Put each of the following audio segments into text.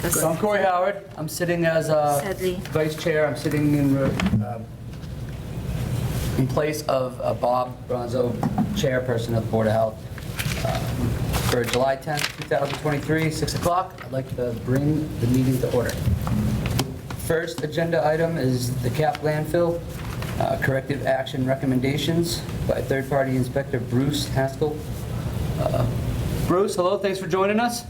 So I'm Corey Howard. I'm sitting as Sadly. vice chair. I'm sitting in place of Bob Bronzo, chairperson of the Board of Health. For July 10th, 2023, 6 o'clock, I'd like to bring the meeting to order. First agenda item is the CAP landfill, corrective action recommendations by third-party inspector Bruce Haskell. Bruce, hello, thanks for joining us.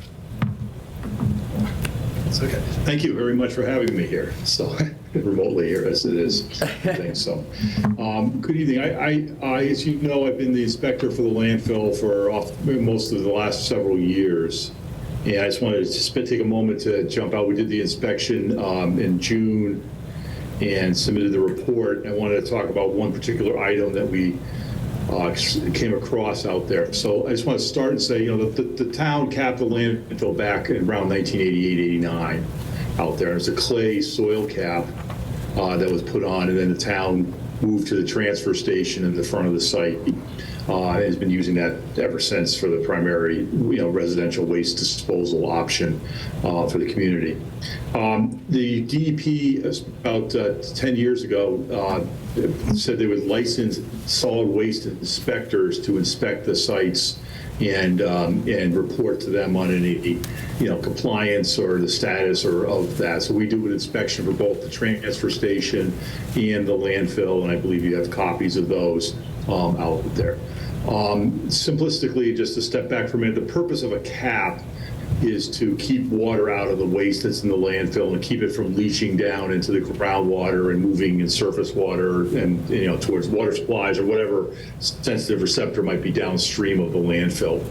It's okay. Thank you very much for having me here. So remotely here as it is. Thanks. So, good evening. I, as you know, I've been the inspector for the landfill for most of the last several years. And I just wanted to take a moment to jump out. We did the inspection in June and submitted the report. I wanted to talk about one particular item that we came across out there. So I just want to start and say, you know, the town capped the landfill back in around 1988, 89 out there. It's a clay soil cap that was put on, and then the town moved to the transfer station in the front of the site. And has been using that ever since for the primary, you know, residential waste disposal option for the community. The DEP about 10 years ago said they would license solid waste inspectors to inspect the sites and report to them on any, you know, compliance or the status or of that. So we do an inspection for both the transfer station and the landfill, and I believe you have copies of those out there. Simplistically, just to step back for a minute, the purpose of a cap is to keep water out of the waste that's in the landfill and keep it from leaching down into the groundwater and moving in surface water and, you know, towards water supplies or whatever sensitive receptor might be downstream of the landfill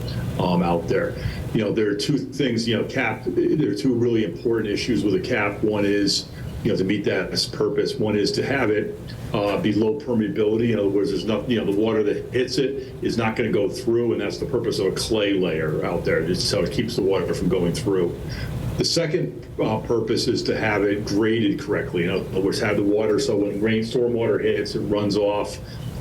out there. You know, there are two things, you know, there are two really important issues with a cap. One is, you know, to meet that purpose. One is to have it be low permeability. In other words, there's not, you know, the water that hits it is not going to go through, and that's the purpose of a clay layer out there, just so it keeps the water from going through. The second purpose is to have it graded correctly. In other words, have the water so when stormwater hits, it runs off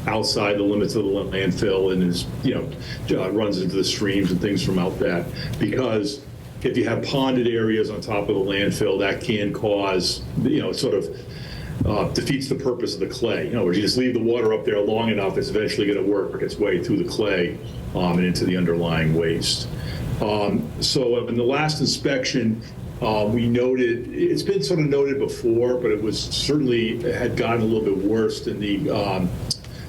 outside the limits of the landfill and is, you know, runs into the streams and things from out that. Because if you have ponded areas on top of the landfill, that can cause, you know, sort of defeats the purpose of the clay. You know, where you just leave the water up there long enough, it's eventually going to work its way through the clay and into the underlying waste. So in the last inspection, we noted, it's been sort of noted before, but it was certainly had gotten a little bit worse in the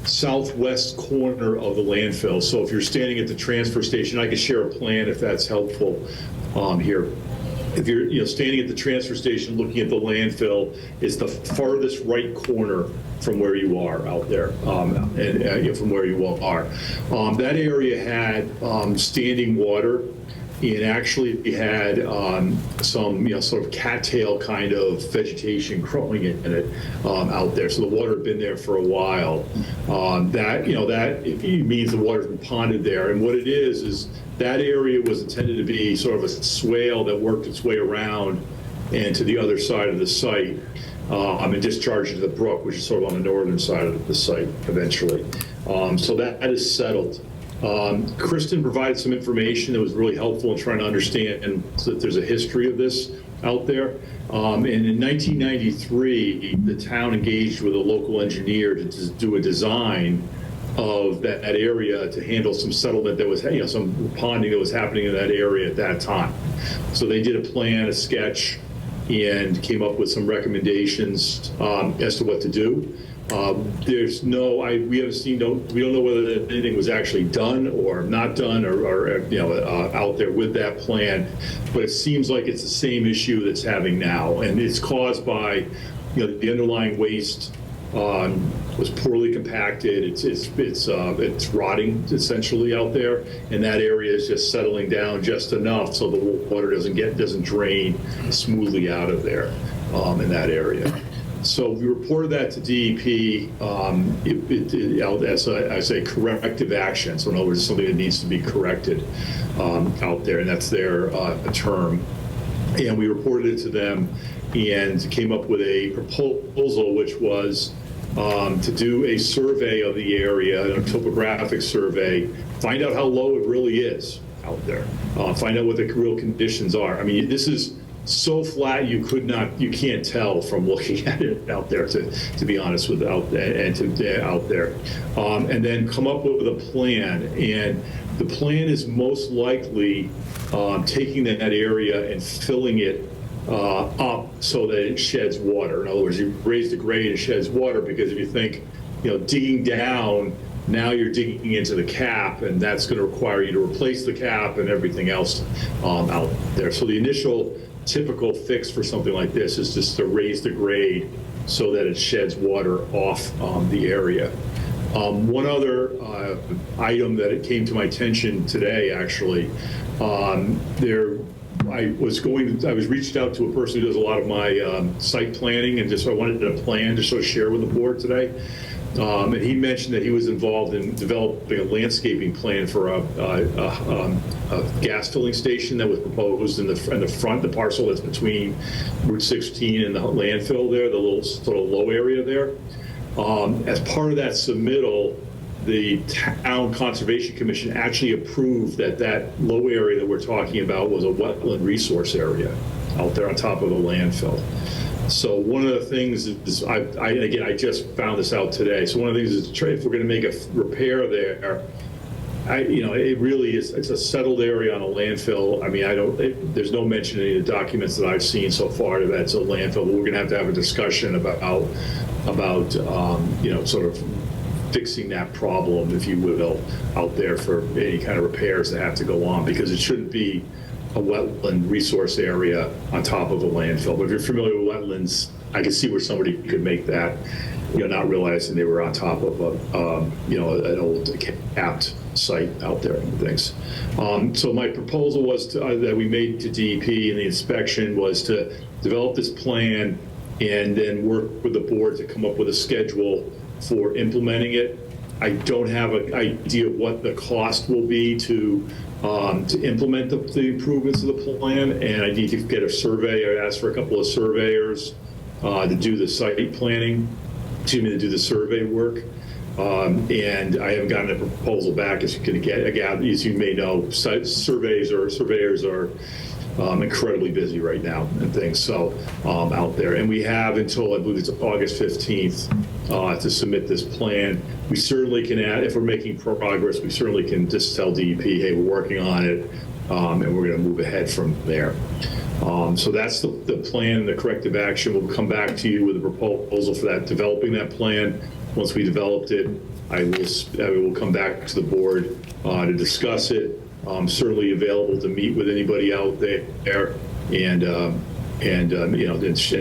southwest corner of the landfill. So if you're standing at the transfer station, I can share a plan if that's helpful here. If you're, you know, standing at the transfer station looking at the landfill, it's the farthest right corner from where you are out there, and from where you are. That area had standing water, and actually had some, you know, sort of cattail kind of vegetation growing in it out there. So the water had been there for a while. That, you know, that means the water's been ponded there. And what it is that area was intended to be sort of a swale that worked its way around and to the other side of the site and discharged into the brook, which is sort of on the northern side of the site eventually. So that is settled. Kristen provided some information that was really helpful in trying to understand that there's a history of this out there. And in 1993, the town engaged with a local engineer to do a design of that area to handle some settlement that was, you know, some ponding that was happening in that area at that time. So they did a plan, a sketch, and came up with some recommendations as to what to do. There's no, we haven't seen, we don't know whether anything was actually done or not done or you know, out there with that plan, but it seems like it's the same issue that's having now, and it's caused by, you know, the underlying waste was poorly compacted. It's rotting essentially out there, and that area is just settling down just enough so the water doesn't drain smoothly out of there in that area. So we reported that to DEP as a corrective action. So in other words, something that needs to be corrected out there, and that's their term. And we reported it to them and came up with a proposal, which was to do a survey of the area, a topographic survey, find out how low it really is out there, find out what the real conditions are. I mean, this is so flat you can't tell from looking at it out there, to be honest with out there. And then come up with a plan, and the plan is most likely taking that area and filling it up so that it sheds water. In other words, you raise the grade, it sheds water, because if you think, digging down, now you're digging into the cap, and that's going to require you to replace the cap and everything else out there. So the initial typical fix for something like this is just to raise the grade so that it sheds water off the area. One other item that it came to my attention today, actually, I was reached out to a person who does a lot of my site planning, and just I wanted a plan to sort of share with the board today. And he mentioned that he was involved in developing a landscaping plan for a gas filling station that was proposed in the front, the parcel that's between Route 16 and the landfill there, the little sort of low area there. As part of that submittal, the Town Conservation Commission actually approved that low area that we're talking about was a wetland resource area out there on top of the landfill. So one of the things is, I just found this out today. So one of the things is, if we're going to make a repair there, it really is, it's a settled area on a landfill. I mean, there's no mention in any of the documents that I've seen so far that it's a landfill, but we're going to have a discussion about sort of fixing that problem, if you will, out there for any kind of repairs that have to go on, because it shouldn't be a wetland resource area on top of a landfill. But if you're familiar with wetlands, I can see where somebody could make that, not realizing they were on top of an old capped site out there and things. So my proposal was that we made to DEP in the inspection was to develop this plan and then work with the board to come up with a schedule for implementing it. I don't have an idea of what the cost will be to implement the improvements of the plan, and I need to get a survey. I asked for a couple of surveyors to do the site planning, to do the survey work, and I haven't gotten a proposal back. As you may know, surveyors are incredibly busy right now and things, so out there. And we have until, I believe it's August 15th to submit this plan. We certainly can add, if we're making progress, we certainly can just tell DEP, hey, we're working on it, and we're going to move ahead from there. So that's the plan, the corrective action. We'll come back to you with a proposal for that, developing that plan. Once we developed it, I will come back to the board to discuss it. Certainly available to meet with anybody out there and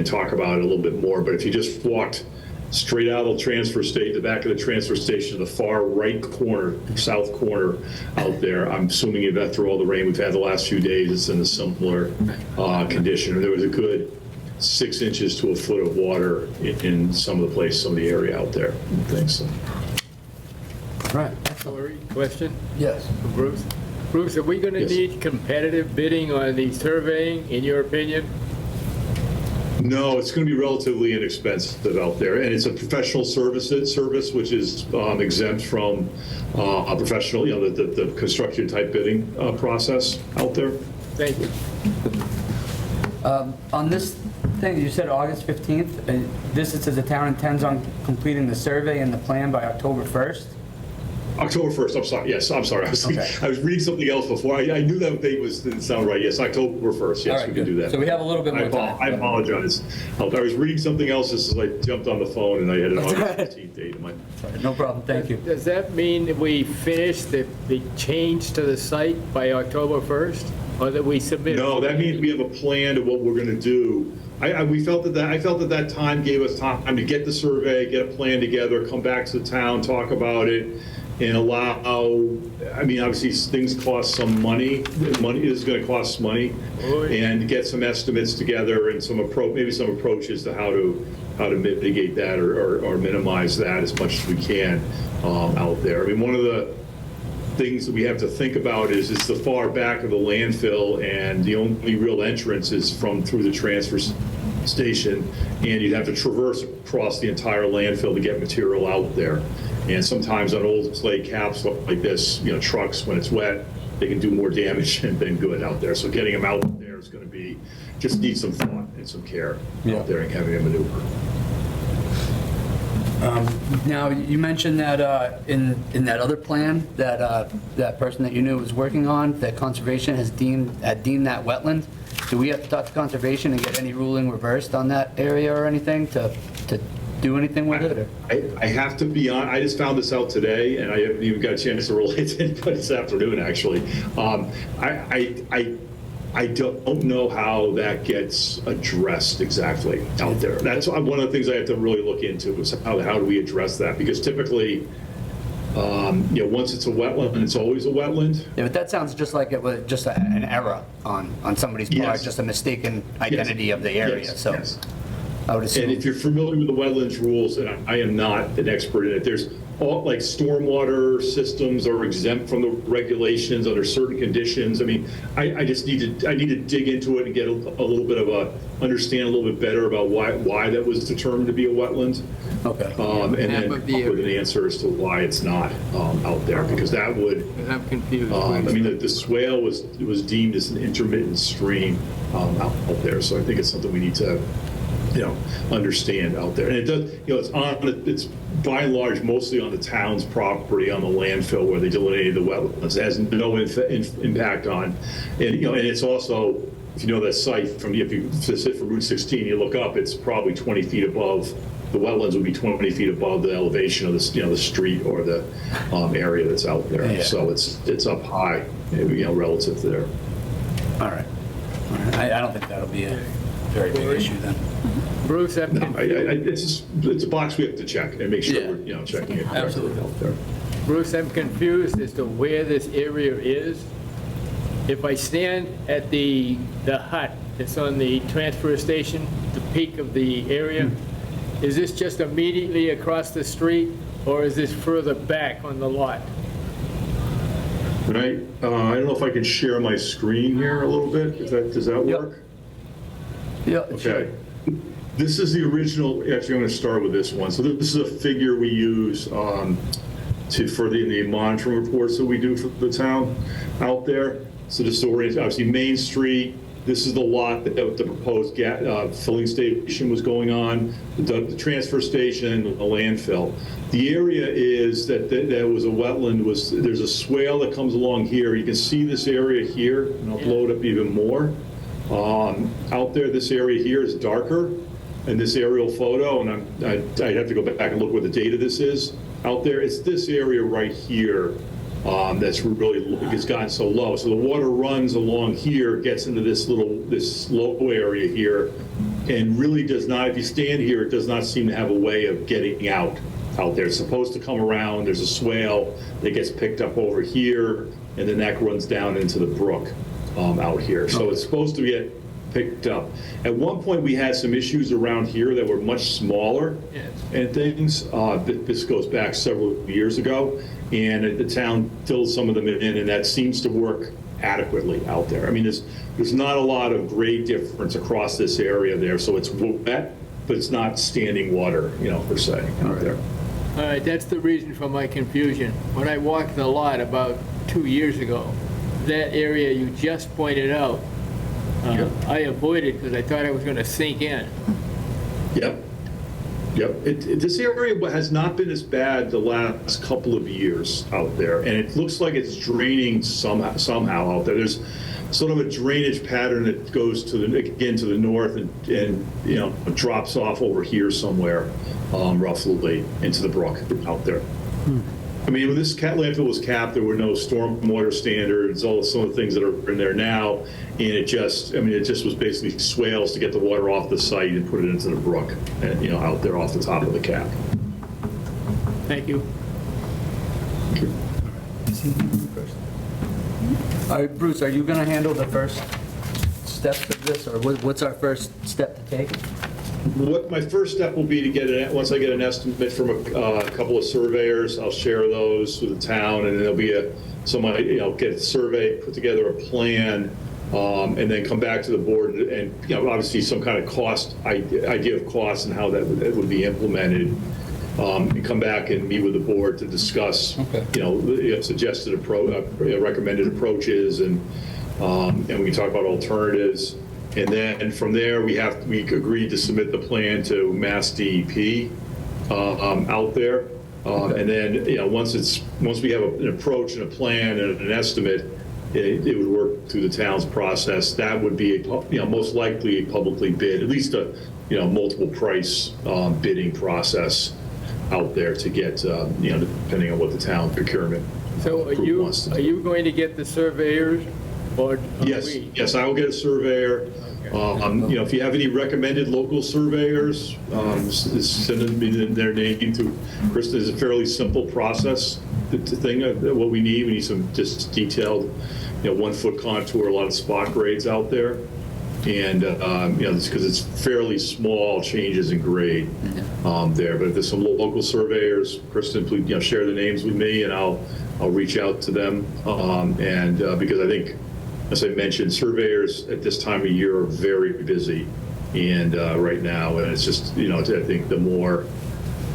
talk about it a little bit more. But if you just walked straight out of the transfer station, the back of the transfer station, the far right corner, south corner out there, I'm assuming if after all the rain we've had the last few days, it's in a similar condition. There was a good 6 inches to a foot of water in some of the area out there. Thanks. Right. Hillary, question Yes. for Bruce? Bruce, are we going to Yes. need competitive bidding on the surveying, in your opinion? No, it's going to be relatively inexpensive out there, and it's a professional service, which is exempt from a professional, the construction type bidding process out there. Thank you. On this thing, you said August 15th, and this, it says the town intends on completing the survey and the plan by October 1st? October 1st, I'm sorry. Yes, I'm sorry. I was reading something else before. I knew that date didn't sound right. Yes, October 1st. Yes, All right, we can do that. So we have a little bit more time. I apologize. I was reading something else as I jumped on the phone and I had an August 15th date in my. No problem, thank you. Does that mean that we finish the change to the site by October 1st? Or that we submit? No, that means we have a plan of what we're going to do. I felt that time gave us time to get the survey, get a plan together, come back to the town, talk about it, and allow, obviously things cost some money. Money is going to cost money, and get some estimates together and maybe some approaches to how to mitigate that or minimize that as much as we can out there. One of the things that we have to think about is it's the far back of the landfill, and the only real entrance is through the transfer station, and you'd have to traverse across the entire landfill to get material out there. And sometimes on old clay caps like this, trucks, when it's wet, they can do more damage than good out there. So getting them out there is going to be, just needs some thought and some care Yeah. out there and having a maneuver. Now, you mentioned that in that other plan, that that person that you knew was working on, that conservation had deemed that wetland. Do we have to talk to conservation and get any ruling reversed on that area or anything to do anything with it? Or? I have to be on, I just found this out today, and I haven't even got a chance to relate to anybody this afternoon, actually. I don't know how that gets addressed exactly out there. That's one of the things I have to really look into, is how do we address that? Because typically, once it's a wetland, it's always a wetland. Yeah, but that sounds just like it was just an error on somebody's part, Yes. just a mistaken identity of the area. Yes, So yes. I would assume. And if you're familiar with the wetlands rules, and I am not an expert in it, there's all, like, stormwater systems are exempt from the regulations under certain conditions. I mean, I just need to dig into it and get a little bit of understand a little bit better about why that was determined to be a wetland. Okay. And then Map come of the up with an answer as to why it's not out there, because that would, I'm confused. I mean, the swale was deemed as an intermittent stream out there, so I think it's something we need to, understand out there. And it does, it's by and large mostly on the town's property, on the landfill where they delineated the wetlands. It has no impact on, and it's also, if you know that site from, if you sit from Route 16, you look up, it's probably 20 feet above. The wetlands would be 20 feet above the elevation of the, the street or the area that's out there. Yeah. So it's up high, relative to there. All right. I don't think that'll be a very big issue then. Bruce, I'm No, it's a box we have to check and make sure Yeah. we're, checking it correctly Absolutely. out there. Bruce, I'm confused as to where this area is. If I stand at the hut that's on the transfer station, the peak of the area, is this just immediately across the street, or is this further back on the lot? Right, I don't know if I can share my screen here a little bit, does that Yep. work? Yeah. Okay. This is the original, actually, I'm going to start with this one. So this is a figure we use for the monitoring reports that we do for the town out there. So this is obviously Main Street. This is the lot that the proposed filling station was going on, the transfer station, the landfill. The area is that was a wetland, there's a swale that comes along here. You can see this area here, and I'll blow it up even more. Out there, this area here is darker in this aerial photo, and I'd have to go back and look where the date of this is. Out there, it's this area right here that's really, it's gotten so low. So the water runs along here, gets into this low area here, and really does not, if you stand here, it does not seem to have a way of getting out there. It's supposed to come around, there's a swale that gets picked up over here, and then that runs down into the brook out here. So it's supposed to get picked up. At one point, we had some issues around here that were much smaller Yes. and things. This goes back several years ago, and the town filled some of them in, and that seems to work adequately out there. I mean, there's not a lot of grade difference across this area there, so it's wet, but it's not standing water, per se, out there. All right, that's the reason for my confusion. When I walked the lot about 2 years ago, that area you just pointed out, I avoided because I thought I was going to sink in. Yep. This area has not been as bad the last couple of years out there, and it looks like it's draining somehow out there. There's sort of a drainage pattern that goes to the north and drops off over here somewhere, roughly into the brook out there. I mean, when this landfill was capped, there were no stormwater standards, some of the things that are in there now, and it just was basically swales to get the water off the site and put it into the brook, and, out there off the top of the cap. Thank you. All right, Bruce, are you going to handle the first steps of this, or what's our first step to take? What my first step will be to once I get an estimate from a couple of surveyors, I'll share those with the town, and then there'll be get a survey, put together a plan, and then come back to the board and obviously some kind of idea of cost and how that would be implemented, and come back and meet with the board to discuss, Okay. Suggested recommended approaches and and we can talk about alternatives. And then from there, we agreed to submit the plan to Mass DEP out there. And then, once we have an approach and a plan and an estimate, it would work through the town's process. That would be, most likely a publicly bid, at least a, multiple price bidding process out there to get, depending on what the town procurement So group wants to do. are you going to get the surveyors or are we? Yes, I will get a surveyor. If you have any recommended local surveyors, send me their name to Kristen. It's a fairly simple process. The thing, what we need some just detailed, 1 foot contour, a lot of spot grades out there. And, because it's fairly small changes in grade there. But if there's some local surveyors, Kristen, please, share the names with me and I'll reach out to them. Because I think, as I mentioned, surveyors at this time of year are very busy and right now, and it's just, I think the more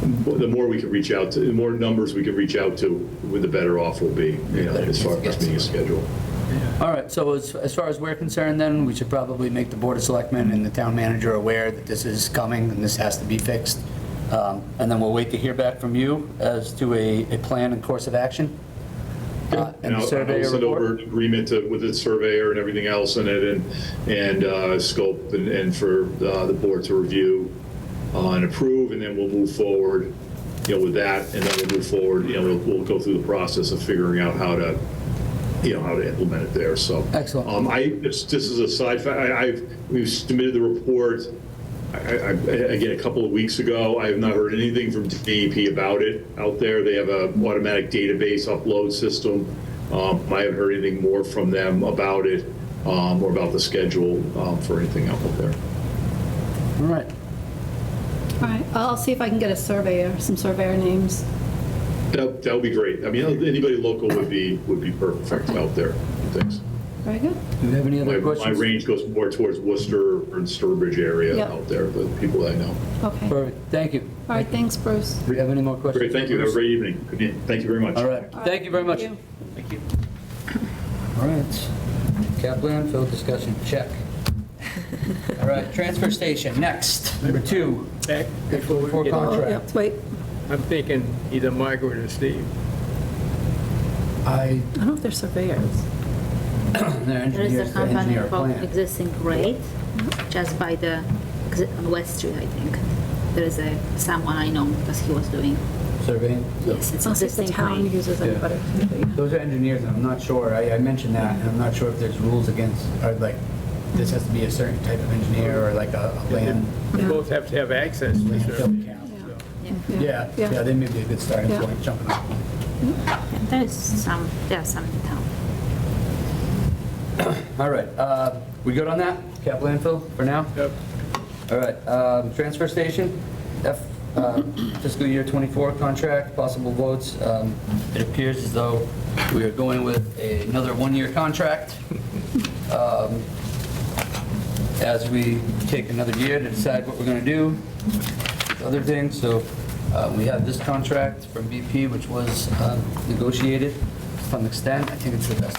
we can reach out to, the more numbers we can reach out to, the better off we'll be, as far as meeting a schedule. All right, so as far as we're concerned then, we should probably make the Board of Selectmen and the town manager aware that this is coming and this has to be fixed. And then we'll wait to hear back from you as to a plan and course of action. And the I'll surveyor send over report. an agreement with the surveyor and everything else in it and scope and for the board to review and approve, and then we'll move forward, with that, and then we'll move forward, we'll go through the process of figuring out how to implement it there, so. Excellent. This is a side fact, we've submitted the report, again, a couple of weeks ago. I have not heard anything from DEP about it out there. They have an automatic database upload system. I haven't heard anything more from them about it or about the schedule for anything out there. All right. All right, I'll see if I can get some surveyor names. That would be great. I mean, anybody local would be perfect out there. Thanks. Very good. Do you have any other My questions? range goes more towards Worcester and Sturbridge area Yep. out there, the people that I know. Okay. All Perfect, thank you. right, thanks, Bruce. Do you have any more questions? Great, thank you. Have a great evening. Good evening. Thank you very much. All right, thank you very much. Thank you. Thank you. All right. Cap landfill discussion, check. All right, transfer station, next, number 2. Back before we For get contract. Oh, yeah, wait, I'm thinking either Margaret or Steve. I, I don't know if they're surveyors. they're There is engineers a to company engineer a called plan. Existing Grade, just by the, on West Street, I think. There is someone I know because he was doing, Surveying? yes, it's I'll see if the Existing town Grade. uses Yeah. anybody. Those are engineers, and I'm not sure, I mentioned that, and I'm not sure if there's rules against, or like, this has to be a certain type of engineer, or like a land. They both have to have access to landfill survey. count, so. Yeah. Yeah, they may be a good starting Yeah. point, jumping off. Yeah, there are some in town. All right, we good on that? Cap landfill for now? Yep. All right, transfer station, fiscal year '24 contract, possible votes. It appears as though we are going with another one-year contract as we take another year to decide what we're going to do with other things. So we have this contract from BP, which was negotiated to some extent. I think it's the best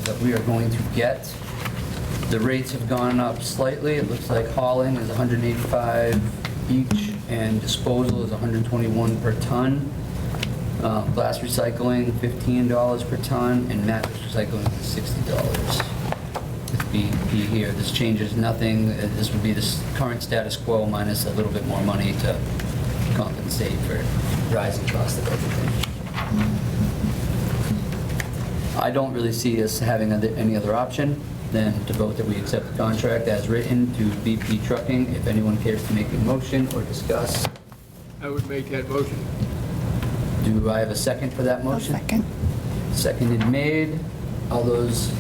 that we are going to get. The rates have gone up slightly. It looks like hauling is 185 each, and disposal is 121 per ton. Glass recycling, $15 per ton, and mattress recycling is $60. With BP here, this changes nothing. This would be the current status quo minus a little bit more money to compensate for rising cost of everything. I don't really see us having any other option than to vote that we accept the contract as written to BP Trucking. If anyone cares to make a motion or discuss, I would make that motion. do I have a second for that motion? Second. Seconded made. All those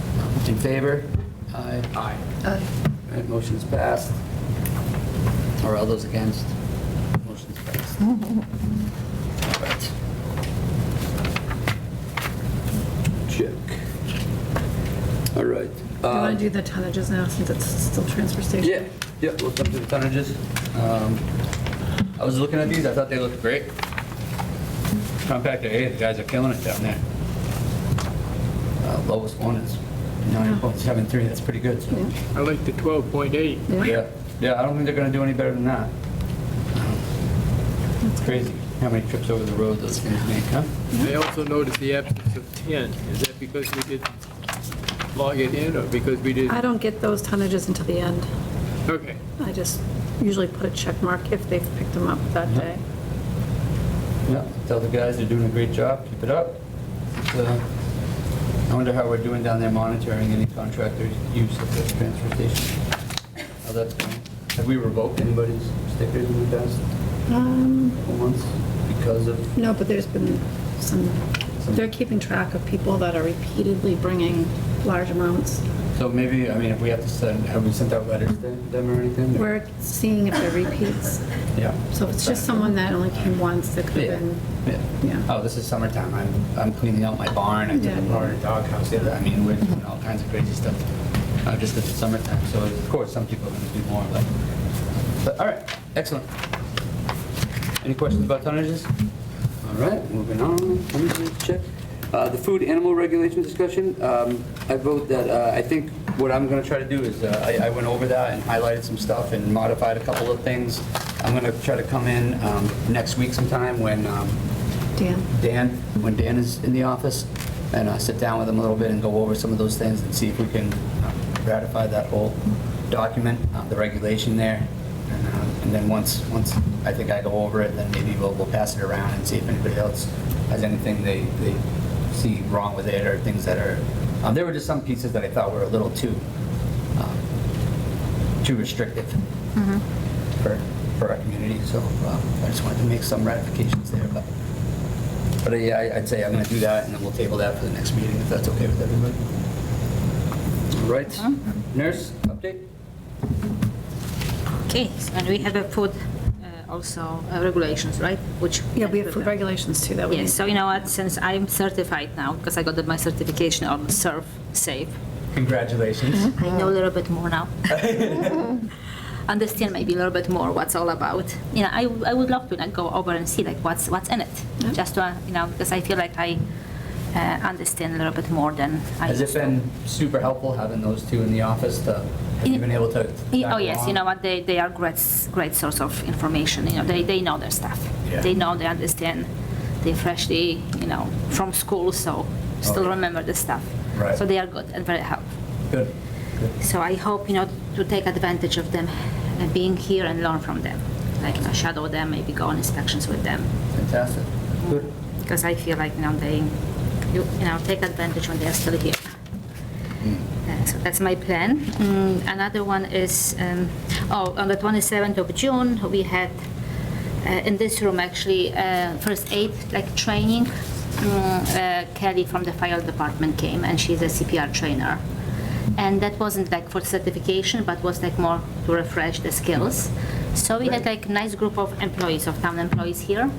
in favor? Aye. Aye. All right, motion's passed. Or all those against? Motion's passed. All right. Check. All right. Do you want to do the tonnages now since it's still transfer station? Yeah, we'll come to the tonnages. I was looking at these, I thought they looked great. Compactor A, the guys are killing it down there. Lowest one is 9.73, that's pretty good. So. I like the 12.8. Yeah, I don't think they're gonna do any better than that. It's crazy how many trips over the road those things make, huh? I also noticed the absence of 10. Is that because we didn't log it in, or because we I didn't? don't get those tonnages until the end. Okay. I just usually put a check mark if they've picked them up that day. Yeah, tell the guys they're doing a great job, keep it up. I wonder how we're doing down there monitoring any contractor use of the transfer station. How that's going. Have we revoked anybody's stickers in the past couple months because of? No, but there's been they're keeping track of people that are repeatedly bringing large amounts. So maybe, I mean, if we have to have we sent out letters to them or anything? We're seeing if they're repeats. Yeah. So if it's just someone that only came once, that could have been, yeah. Oh, this is summertime. I'm cleaning out my barn. I took Yeah. apart a doghouse the other. I mean, we're doing all kinds of crazy stuff. Just because it's summertime. So of course, some people are going to do more. But all right, excellent. Any questions about tonnages? All right, moving on. Tonnages check. The food animal regulation discussion. I vote that I think what I'm going to try to do is I went over that and highlighted some stuff and modified a couple of things. I'm going to try to come in next week sometime when when Dan is in the office, and sit down with him a little bit and go over some of those things and see if we can ratify that whole document, the regulation there. And then once I think I go over it, then maybe we'll pass it around and see if anybody else has anything they see wrong with it, or things that are, there were just some pieces that I thought were a little too restrictive for our community, so I just wanted to make some ratifications there, but yeah, I'd say I'm going to do that, and then we'll table that for the next meeting, if that's okay with everybody. All right, nurse, update? Okay, so and we have a food also regulations, right? Which Yeah, we have food regulations too that we Yes, need. so you know what, since I'm certified now, because I got my certification on Serve Safe, Congratulations. I know a little bit more now. Understand maybe a little bit more what's all about. You know, I would love to go over and see like what's in it, just to because I feel like I understand a little bit more than I Has it used to. been super helpful having those two in the office to, have you been able to? Oh yes, you know what, they are great source of information. You know, they know their stuff. Yeah. They know, they understand. They freshly, from school, so still yeah. remember the stuff. Right. So they are good and very helpful. Good. So I hope, to take advantage of them and being here and learn from them. Like, shadow them, maybe go on inspections with them. Fantastic. Good. Because I feel like, they, take advantage when they're still here. So that's my plan. Another one is, on the 27th of June, we had in this room actually first aid training. Kelly from the fire department came, and she's a CPR trainer. And that wasn't for certification, but was more to refresh the skills. So we had a nice group of employees, of town employees here,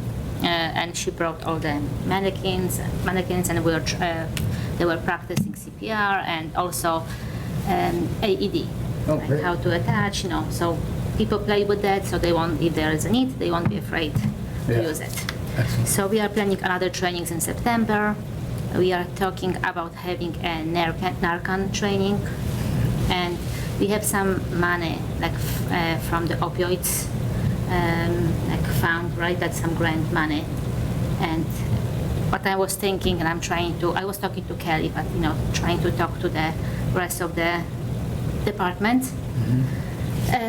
and she brought all the mannequins, and they were practicing CPR and also AED, great. how to attach. So people play with that, so they won't, if there is a need, they won't be afraid to Yeah. use it. Excellent. So we are planning another trainings in September. We are talking about having a Narcan training, and we have some money from the opioids fund, right? That's some grant money. And what I was thinking, and I was talking to Kelly, but trying to talk to the rest of the department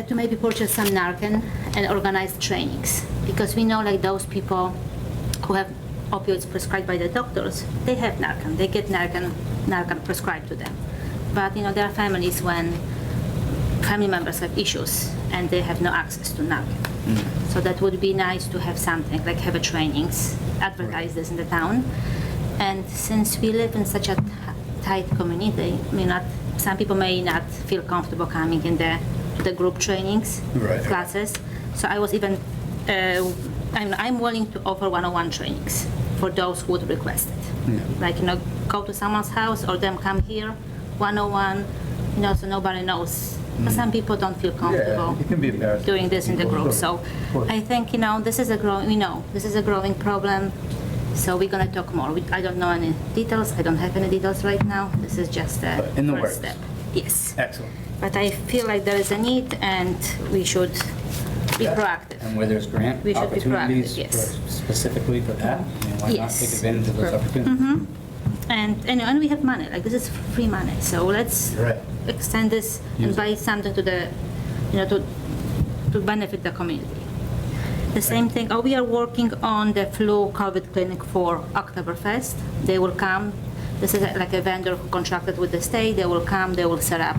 to maybe purchase some Narcan and organize trainings, because we know those people who have opioids prescribed by the doctors, they have Narcan. They get Narcan prescribed to them. But there are families when family members have issues and they have no access to Narcan. So that would be nice to have something have a trainings, advertise this in the town. And since we live in such a tight community, some people may not feel comfortable coming in the group trainings, Right. classes. So I was even I'm willing to offer one-on-one trainings for those who would request it. Yeah. Go to someone's house or them come here, one-on-one, so nobody knows. But some people don't feel comfortable Yeah, it can be embarrassing. doing this in the group. So Of course. I think, this is a growing problem. So we're gonna talk more. I don't know any details. I don't have any details right now. This is just a In the first works. step. Yes. Excellent. But I feel like there is a need and we should be proactive. And where there's grant We should be proactive, opportunities yes. specifically for that, I mean, why not Yes. take advantage of those Perfect. opportunities? And we have money, like this is free money. So let's Right. extend this and Use it. buy something to the, to benefit the community. The same thing, we are working on the flu COVID clinic for Oktoberfest. They will come. This is like a vendor who contracted with the state. They will come, they will set up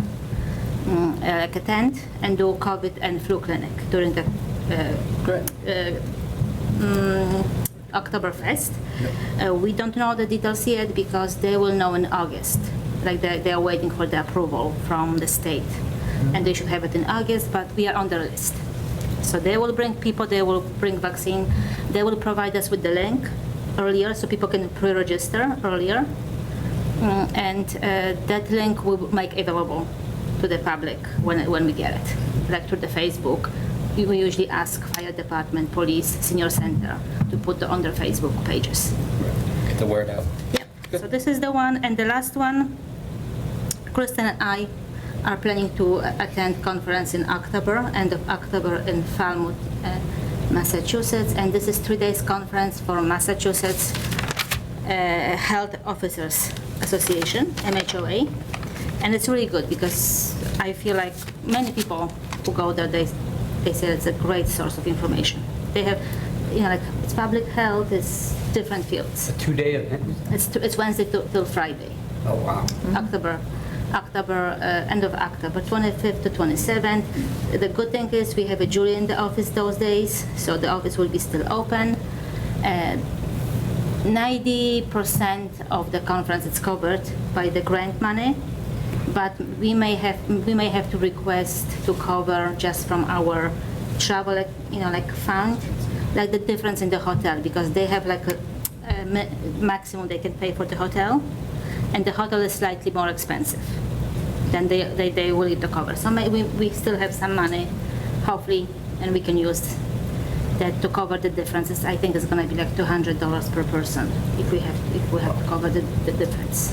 like a tent and do COVID and flu clinic during the Great. Oktoberfest. We don't know the details yet because they will know in August. Like they are waiting for the approval from the state. And they should have it in August, but we are on the list. So they will bring people, they will bring vaccine. They will provide us with the link earlier so people can pre-register earlier. And that link we will make available to the public when we get it, like through the Facebook. We usually ask fire department, police, senior center to put on their Facebook pages. Get the word out. Yep. So this is the one, and the last one, Kristen and I are planning to attend conference in October, end of October in Falmouth, Massachusetts, and this is 3 days conference for Massachusetts Health Officers Association, MHOA, and it's really good because I feel like many people who go there, they say it's a great source of information. They have, like it's public health, it's different fields. A 2-day event? It's Wednesday till Friday, Oh, wow. October, end of October, 25th to 27th. The good thing is we have a jury in the office those days, so the office will be still open. 90% of the conference is covered by the grant money, but we may have to request to cover just from our travel, like fund, like the difference in the hotel, because they have like a maximum they can pay for the hotel, and the hotel is slightly more expensive than they will need to cover. So we still have some money, hopefully, and we can use that to cover the differences. I think it's going to be like $200 per person if we have to cover the difference.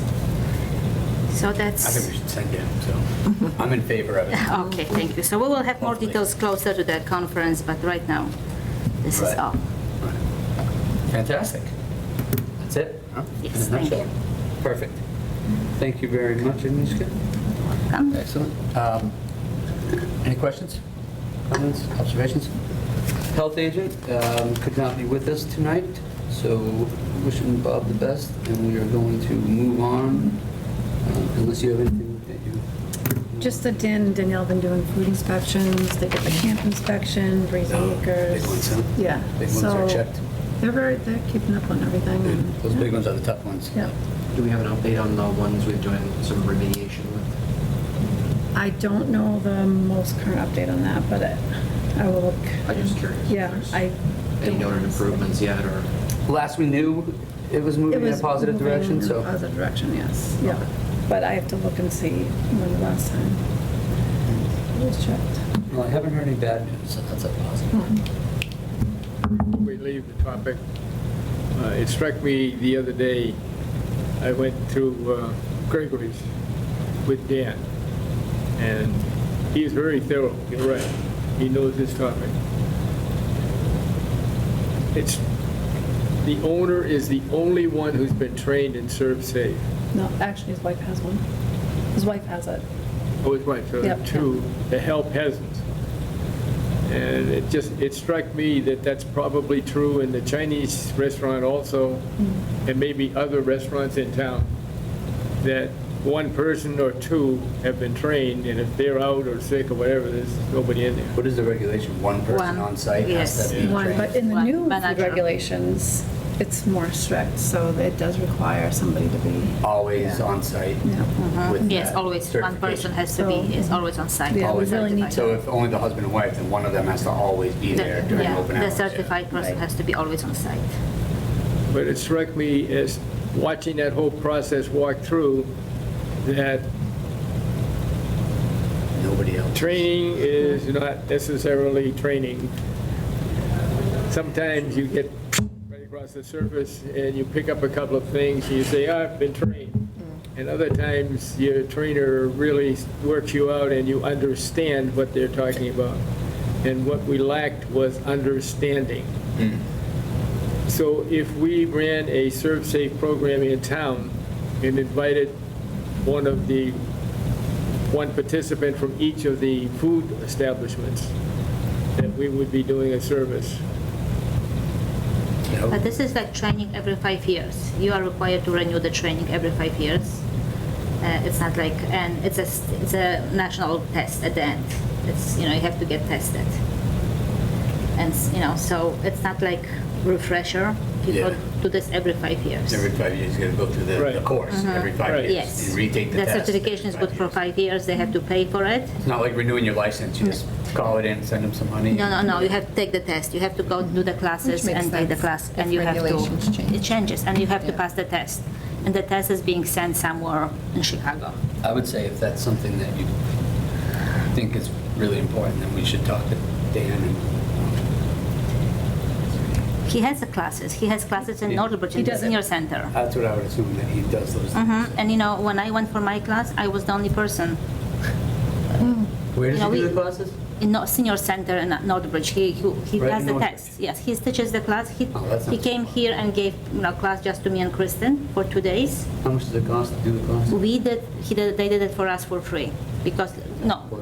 So that's. I think we should send him, so I'm in favor of it. Okay, thank you. So we will have more Hopefully. details closer to the conference, but right now, this is Right. all. Fantastic. That's it? huh? Yes, In a thank nutshell. you. Perfect. Thank you very much, Agnieszka. Welcome. Excellent. Any questions, comments, observations? Health agent could not be with us tonight, so wishing Bob the best, and we are going to move on, unless you have anything that you... Just that Dan and Danielle have been doing food inspections, they did the camp inspection, Breezy Acres. Big ones, huh? Yeah. Big ones are so checked. They're keeping up on everything. and- Those big ones are the tough ones. Yeah. Do we have an update on the ones we've doing some remediation with? I don't know the most current update on that, but I will look. I'm just curious. Yeah, I. Any don't noted wanna say. improvements yet, or? Last we knew, it was moving in a positive moving direction, in a so... positive direction, yes, yeah. But I have to look and see when the last time it was checked. Well, I haven't heard any bad news, so that's a positive. We leave the topic. It struck me the other day, I went through Gregory's with Dan, and he's very thorough, you're right. He knows his topic. The owner is the only one who's been trained in Serve Safe. No, actually, his wife has one. His wife has it. Oh, his wife, so Yep. two, to help peasants. And it struck me that that's probably true in the Chinese restaurant also, and maybe other restaurants in town, that one person or two have been trained, and if they're out or sick or whatever, there's nobody in there. What is the regulation? One person One, on site has yes. to be One, trained? but in the One, new but not food sure. regulations, it's more strict, so it does require somebody to be. Always on site Yeah. with Yes, that always, one person certification. has to be, So- is always on site. Yeah, we always really need certified. So if only the husband and wife, then one of them has to always be there during Yeah, open the hours. yeah. certified person Right. has to be always on site. But it struck me as watching that whole process walk through, that Nobody else. training is not necessarily training. Sometimes you get ready across the surface and you pick up a couple of things and you say, "Oh, I've been trained." And other times your trainer really works you out and you understand what they're talking about. And what we lacked was understanding. So if we ran a Serve Safe program in town and invited one participant from each of the food establishments, that we would be doing a service. But this is like training every 5 years. You are required to renew the training every 5 years. It's not like, and it's a national test at the end. It's, you have to get tested. And, so it's not like refresher. You Yeah. go do this every 5 years. Every 5 years, you gotta go through the Right. course, every 5 Right. years. Yes. You retake the The test. certification is every good 5 for years. 5 years. They have to pay for it. It's not like renewing your license, you just call it in, send them some money. No. You have to take the test. You have to go do the classes Which makes and take the sense class, if and you have to. regulations change. It changes, and you have to Yeah. pass the test. And the test is being sent somewhere in Chicago. I would say if that's something that you think is really important, then we should talk to Dan and. He has the classes. He has classes in Yeah. Northbridge in the senior center. That's what I would assume, that he does those Mhm. things. And when I went for my class, I was the only person Where does You know, he do we- the classes? in senior center in Northbridge. He Right does in the Northbridge. test. Yes, he teaches the class. Oh, that's He nice. came here and gave class just to me and Kristen for 2 days. How much does it cost to do the class? They did it for us for free because the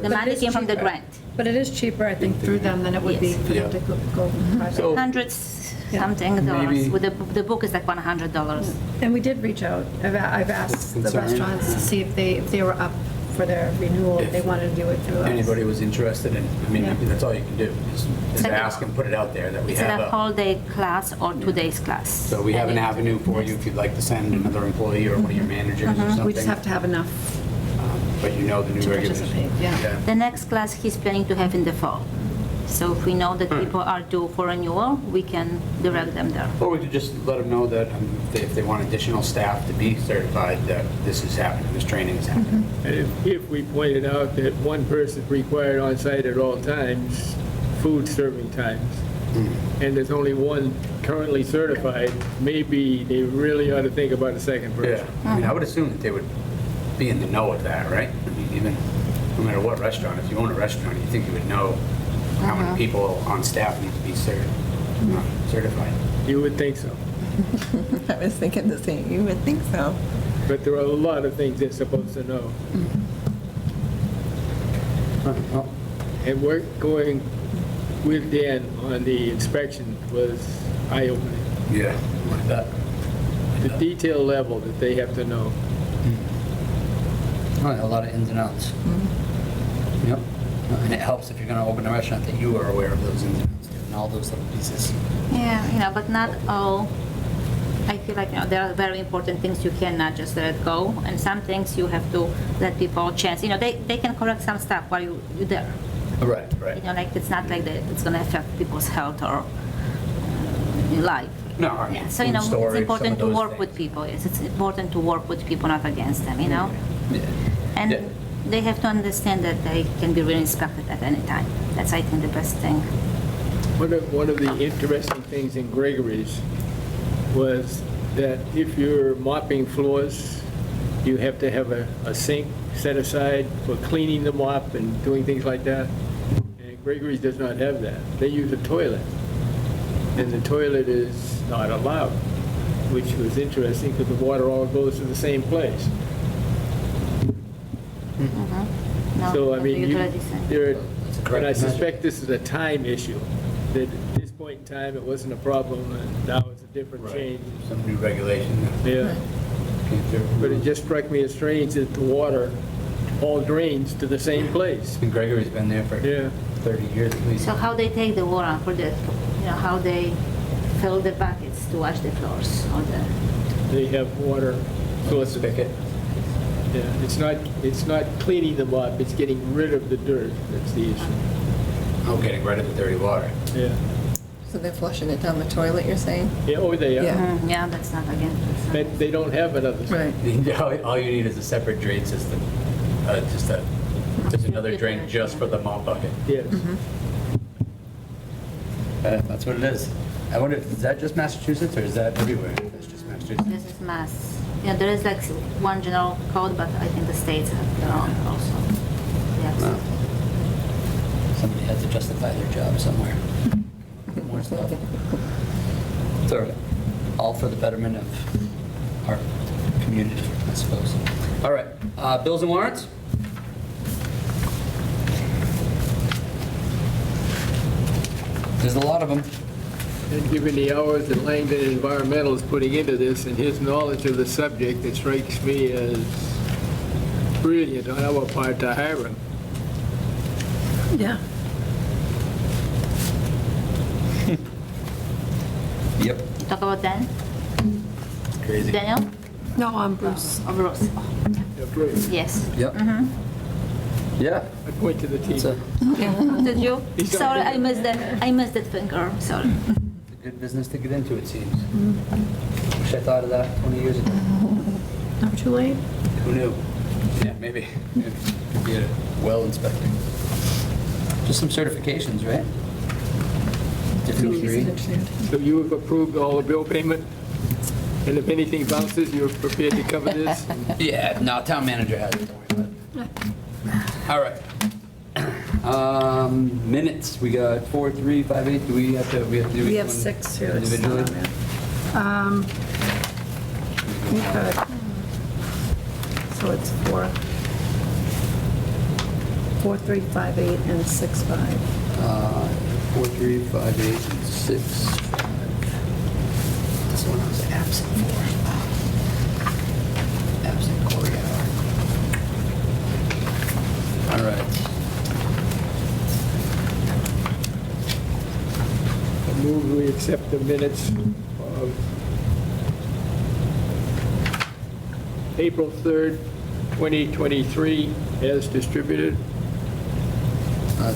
But money it is came from the cheaper. grant. But it is cheaper, I think, through them than it would be Yes. for them to go private. So- Hundreds Yeah. something dollars. Maybe- With the book is like $100. And we did reach out. I've asked the Concern. restaurants to see if they were up for their renewal, if they If wanted to do it through us. Anybody was interested in, I mean, Yeah. that's all you can do, is It's like a- ask and put it out there that we It's have a a, whole day class or 2 days class. so we have an avenue for you if you'd like to send another employee or one of your managers or something. Mm-hmm. We just have to have enough. But you know the new To regulations. participate, yeah. The next class he's planning to have in the fall. So if we know that people are due for renewal, we can direct them there. Or we could just let them know that if they want additional staff to be certified, that this is happening, this training is happening. And if we pointed out that one person is required on site at all times, food serving times, and there's only one currently certified, maybe they really ought to think about a second Yeah, person. I mean, I would assume that they would be in the know of that, right? I mean, even, no matter what restaurant, if you own a restaurant, you think you would know how many people on staff need to be certified. You would think so. I was thinking the same, you would think so. But there are a lot of things they're supposed to know. Well, And going with Dan on the inspection was eye-opening. yeah, like that. The detail level that they have to know. A lot of ins and outs. Yep. And it helps if you're going to open a restaurant that you are aware of those ins and outs too, and all those little pieces. Yeah, but not all. I feel like there are very important things you cannot just let go, and some things you have to let people chance. They can correct some stuff while you're there. Right, right. Like it's not like it's going to affect people's health or life. No, I mean, Yeah, so food it's storage, important some to of those work with things. people. Yes, it's important to work with people, not against them. Yeah. And Yeah. they have to understand that they can be re-inspected at any time. That's, I think, the best thing. One of the interesting things in Gregory's was that if you're mopping floors, you have to have a sink set aside for cleaning the mop and doing things like that. And Gregory's does not have that. They use a toilet. And the toilet is not allowed, which was interesting because the water all goes to the same place. No, So, I at mean, the utility center. That's a and correct I measure. suspect this is a time issue, that at this point in time, it wasn't a problem, and now it's a different change. Some new regulation that Yeah, came through. but it just struck me as strange that the water all drains to the same place. And Gregory's been there for Yeah. 30 years at least. So how they take the water for the, how they fill the buckets to wash the floors or the. They have water sources. Spigot. Yeah, it's not cleaning them up, it's getting rid of the dirt, that's the issue. Oh, getting rid of the dirty water. Yeah, So they're flushing it down the toilet, you're saying? yeah, oh, they are. Yeah. Yeah, that's not again. They don't have another. Right. All you need is a separate drain system. Just another drain just for the mop bucket. Yes. That's what it is. I wonder, is that just Massachusetts or is that everywhere? That's just Massachusetts. This is mass. Yeah, there is like one general code, but I think the states have their own also. Yes. Wow. Somebody had to justify their job somewhere. More stuff. It's all right. All for the betterment of our community, I suppose. All right, bills and warrants? There's a lot of them. And given the hours that Langdon Environmental is putting into this and his knowledge of the subject, it strikes me as brilliant on our part to hire him. Yeah. Yep. Talk about Dan? Crazy. Daniel? No, I'm Bruce. Or Bruce? Yeah, brilliant. Yes. Yep. Yeah. I point to the It's a TV. Did you? He's not Sorry, big. I missed that finger. Sorry. good business to get into, it seems. Wish I thought of that 20 years ago. Never too late. Who knew? Yeah, maybe. Could be a well inspector. Just some certifications, right? Different degree. So you have approved all the bill payment? And if anything bounces, you're prepared to cover this? Yeah, no, town manager has it, don't worry about it. All right. Minutes, we got 4, 3, 5, 8, do we have to do We each have one 6 here. individually? Okay. So it's 4, 4, 3, 5, 8, and 6, 5. 4, 3, 5, 8, 6, 5. This one I was absent for. Absent Corey hour. All right. I move we accept the minutes of April 3rd, 2023, as distributed.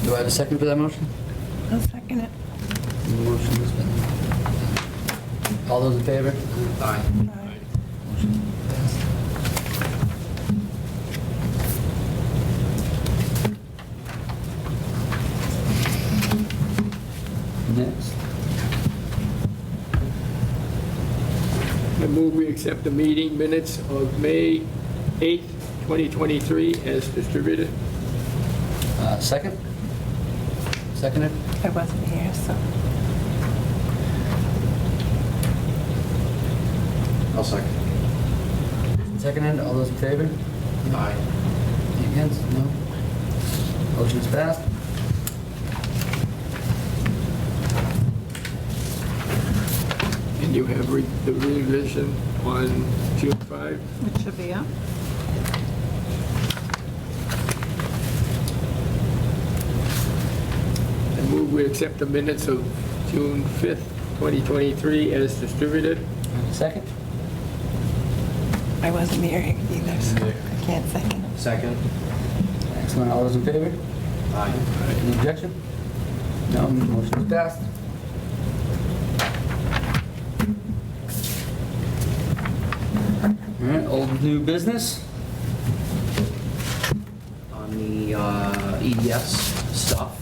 Do I have a second for that motion? I'll second it. Motion has been. All those in favor? Aye. Motion passed. Next. I move we accept the meeting minutes of May 8th, 2023, as distributed. Second? Seconded? I wasn't here, so. I'll second. Seconded, all those in favor? Aye. Any against? No? Motion's passed. And you have the revision on June 5. It should be up. I move we accept the minutes of June 5th, 2023, as distributed. Second? I wasn't here either, so I can't second it. Second. Excellent, all those in favor? Aye. Any objection? No, motion's passed. All right, old new business? On the EDS stuff,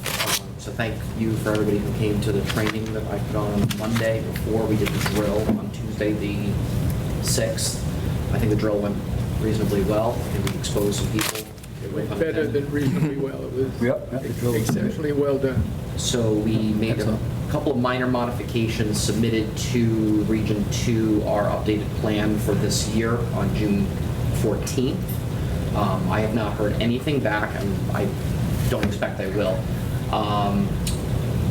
so thank you for everybody who came to the training that I put on Monday before we did the drill on Tuesday, the 6th. I think the drill went reasonably well. I think we exposed some people. It went better than reasonably well. It was Yep, the drill was good. exceptionally well done. So we made a Excellent. couple of minor modifications, submitted to Region 2 our updated plan for this year on June 14th. I have not heard anything back, and I don't expect I will.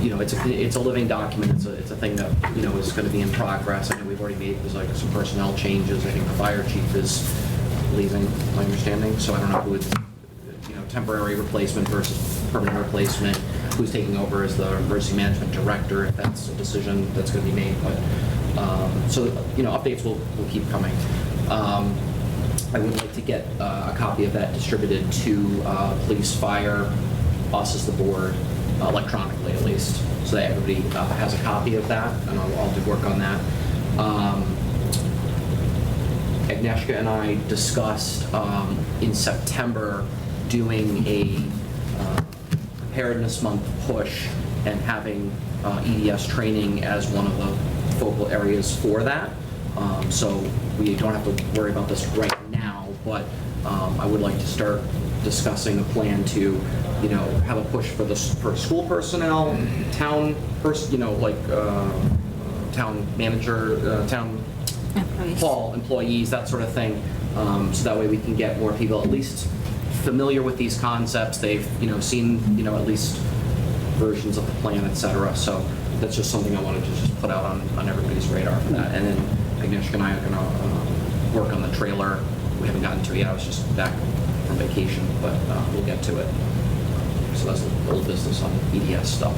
You know, it's a living document. It's a thing that, you know, is going to be in progress. I know we've already made, there's like some personnel changes. I think the fire chief is leaving, my understanding, so I don't know who it's, you know, temporary replacement versus permanent replacement, who's taking over as the emergency management director, if that's a decision that's going to be made. But, so, you know, updates will keep coming. I would like to get a copy of that distributed to police, fire, us as the board, electronically at least, so that everybody has a copy of that, and I'll do work on that. Agnieszka and I discussed in September doing a preparedness month push and having EDS training as one of the focal areas for that. So we don't have to worry about this right now, but I would like to start discussing a plan to, you know, have a push for for school personnel, town town manager, town Employees. hall employees, that sort of thing. So that way we can get more people at least familiar with these concepts. They've, you know, seen, you know, at least versions of the plan, et cetera. So that's just something I wanted to just put out on everybody's radar for that. And then Agnieszka and I are gonna work on the trailer. We haven't gotten to it yet. I was just back from vacation, but we'll get to it. So that's a little business on EDS stuff.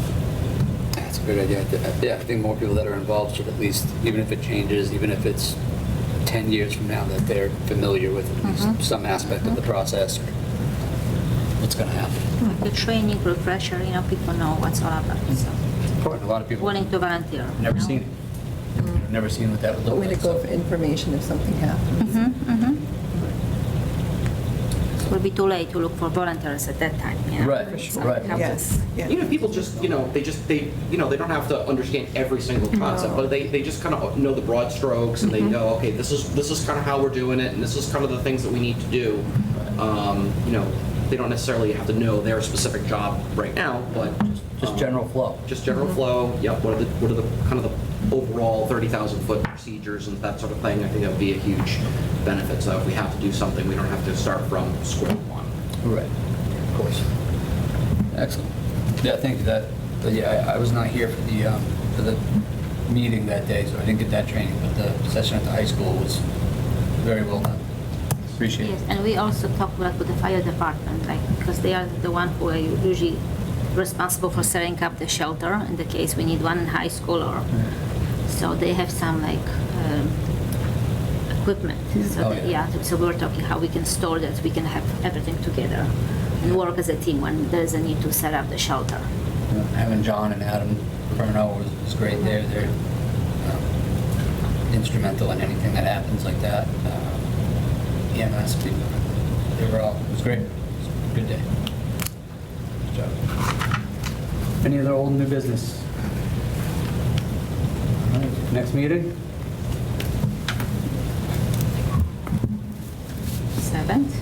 That's a good idea. Yeah, I think more people that are involved should at least, even if it changes, even if it's 10 years from now, that they're familiar with at least some aspect of the process or what's going to happen. The training refresher, you know, people know what's all about, so It's important. A lot of people willing to volunteer. you never know. seen it. Never seen what that would But look way to like. go so- for information if something happens. It will be too late to look for volunteers at that time, you know. Right, So right. we have to- Yes, yeah. Even if people just, you know, they don't have to understand every single concept, but they just kind of know the broad strokes and they know, okay, this is kind of how we're doing it and this is kind of the things that we need to do. You know, they don't necessarily have to know their specific job right now, but Just general flow. just general flow. Yep. What are the kind of the overall 30,000-foot procedures and that sort of thing? I think that would be a huge benefit. So if we have to do something, we don't have to start from square one. Right, of course. Excellent. Yeah, thank you. But yeah, I was not here for the meeting that day, so I didn't get that training, but the session at the high school was very well done. Appreciate Yes, it. and we also talk with the fire department, like, because they are the one who are usually responsible for setting up the shelter in the case we need one in high school or, so they have some like equipment. So Oh, that- yeah. so we're talking how we can store that, we can have everything together and work as a team when there's a need to set up the shelter. Yeah, having John and Adam Perno was great there. They're instrumental in anything that happens like that. EMS people, they were all, it was great. It was a good day. Good job. Any other old and new business? All right, next meeting? 7th.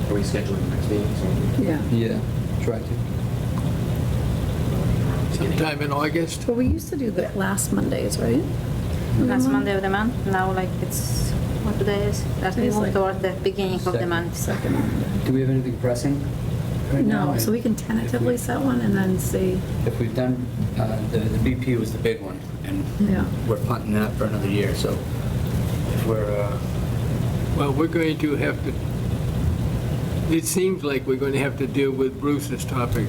Are we scheduling the next meeting? So Yeah. Yeah. Try to. Sometime in August. But we used to do the last Mondays, right? Last Monday of the month, now like it's, what today is? That we Today's move like- toward the beginning of the Second. month. Second Monday. Do we have anything pressing right now? No, so we can tentatively set one and then see. If we've done, the BP was the big one, and Yeah. we're punting that for another year, so if we're, Well, we're going to have to, it seems like we're going to have to deal with Bruce's topic.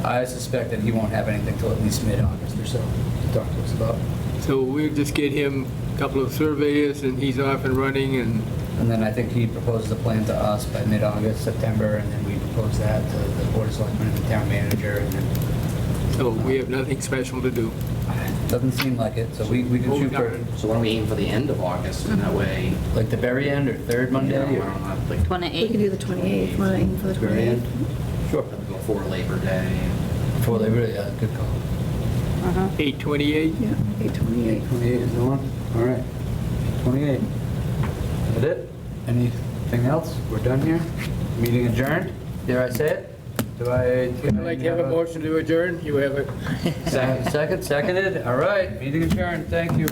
I suspect that he won't have anything till at least mid-August or so to talk to us about. So we'll just get him a couple of surveyors and he's off and running and, And then I think he proposes a plan to us by mid-August, September, and then we propose that to the Board of Selectmen and the town manager, and then, so we have nothing special to do. doesn't seem like it, so we can Oh, shoot for, why don't we aim for the end of August and that way, like, the very end or third Monday, you know, I or don't know, like We could 28th. do the 28th, want to aim for the very end? 28th. Sure. before Labor Day. Before they really, good call. 8:28? Yeah, 8/28. 28 is the one? All right. 28. That it? Anything else? We're done here? Meeting adjourned? Dare I say it? Do I? I'd like to have a motion to adjourn. You have it. Seconded? All right, meeting adjourned. Thank you.